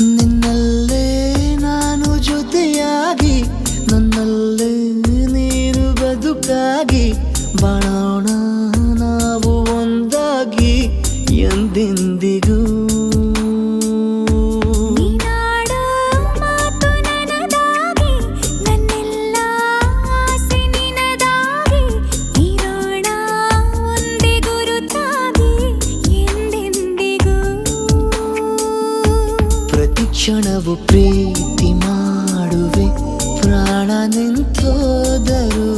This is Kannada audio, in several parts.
ನಿನ್ನಲ್ಲೇ ನಾನು ಜೊತೆಯಾಗಿ ನನ್ನಲ್ಲೇ ನೀನು ಬದುಕಾಗಿ ಬಾಳೋಣ ನಾವು ಒಂದಾಗಿ ಎಂದೆಂದಿಗೂ. ಕ್ಷಣವು ಪ್ರೀತಿ ಮಾಡುವೆ ಪ್ರಾಣ ನಿಂತೋದರು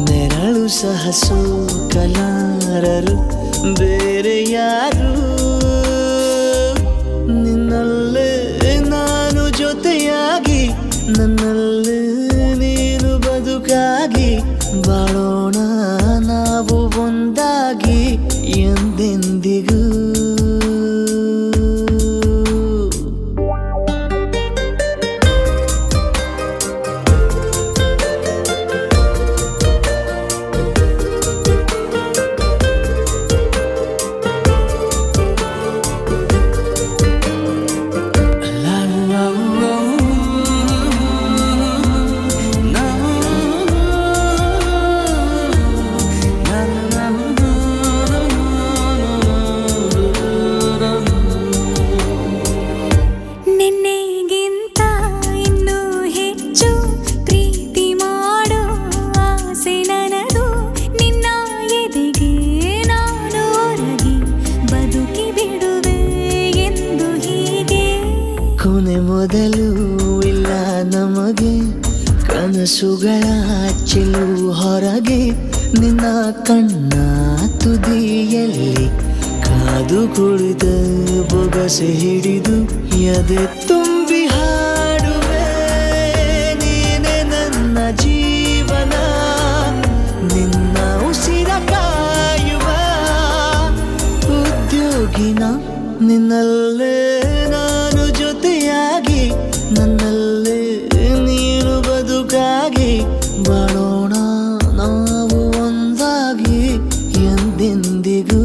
ನೆರಳು ಸಹ ಸೋಕಲಾರರು ಬೇರೆ ಯಾರು. ನಿನ್ನಲ್ಲೇ ನಾನು ಜೊತೆಯಾಗಿ ನನ್ನಲ್ಲೇ ನೀನು ಬದುಕಾಗಿ ಬಾಳೋಣ ನಾವು ಒಂದಾಗಿ ಎಂದೆಂದಿಗೂ. ಕೊನೆ ಮೊದಲು ಇಲ್ಲ ನಮಗೆ ಕನಸುಗಳ ಚೆಲು ಹೊರಗೆ ನಿನ್ನ ಕಣ್ಣ ತುದಿಯಲ್ಲಿ ಕಾದು ಕುಳಿತ ಬೊಗಸೆ ಹಿಡಿದು ಎದೆ ತುಂಬಿ ಹಾಡುವೆ ನೀನೆ ನನ್ನ ಜೀವನ ನಿನ್ನ ಉಸಿರ ಕಾಯುವ ಉದ್ಯೋಗಿನ ನಿನ್ನಲ್ಲೇ ನಾನು ಜೊತೆಯಾಗಿ ನನ್ನಲ್ಲೇ ನೀನು ಬದುಕಾಗಿ ಬಾಳೋಣ ನಾವು ಒಂದಾಗಿ ಎಂದೆಂದಿಗೂ.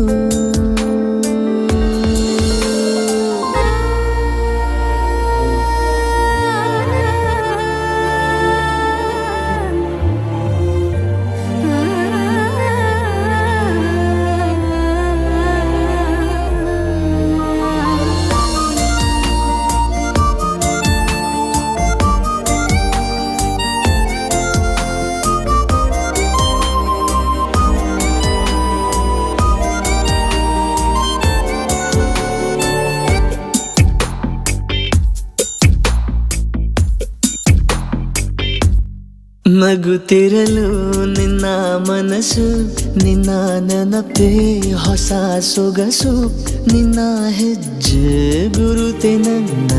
ನಗುತ್ತಿರಲು ನಿನ್ನ ಮನಸ್ಸು ನಿನ್ನ ನೆನಪೇ ಹೊಸ ಸೊಗಸು ನಿನ್ನ ಹೆಜ್ಜೆ ಗುರುತೆ ನನ್ನ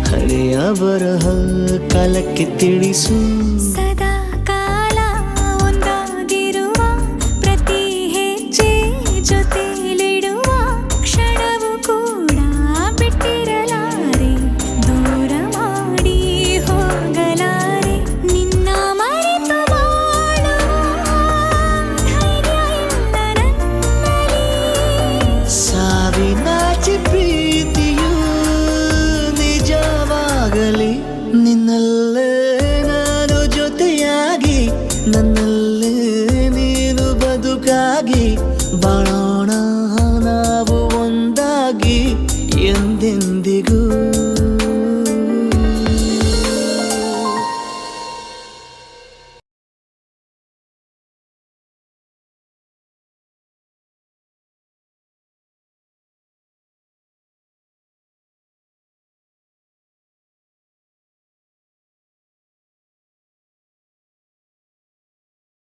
ಹಳೆಯ ಬರಹ ಕಾಲಕ್ಕೆ ತಿಳಿಸು. ಸದಾ ಕಾಲ ಒಂದಾಗಿರುವ ಪ್ರತಿ ಹೆಜ್ಜೆ ಜೊತೆಲಿಡುವ ಕ್ಷಣವು ಕೂಡ ಬಿಟ್ಟಿರಲಾರೆ ದೂರ ಮಾಡಿ ಹೋಗಲಾರೆ ನಿನ್ನ ಮರೆತು ಬಾಳುವ ಧೈರ್ಯ ಇಲ್ಲ ನನ್ನಲ್ಲಿ. ಸಾವಿನಾಚೆ ಪ್ರೀತಿಯು ನಿಜವಾಗಲಿ ನಿನ್ನಲ್ಲೇ ನಾನು ಜೊತೆಯಾಗಿ ನನ್ನಲ್ಲೇ ನೀನು ಬದುಕಾಗಿ ಬಾಳ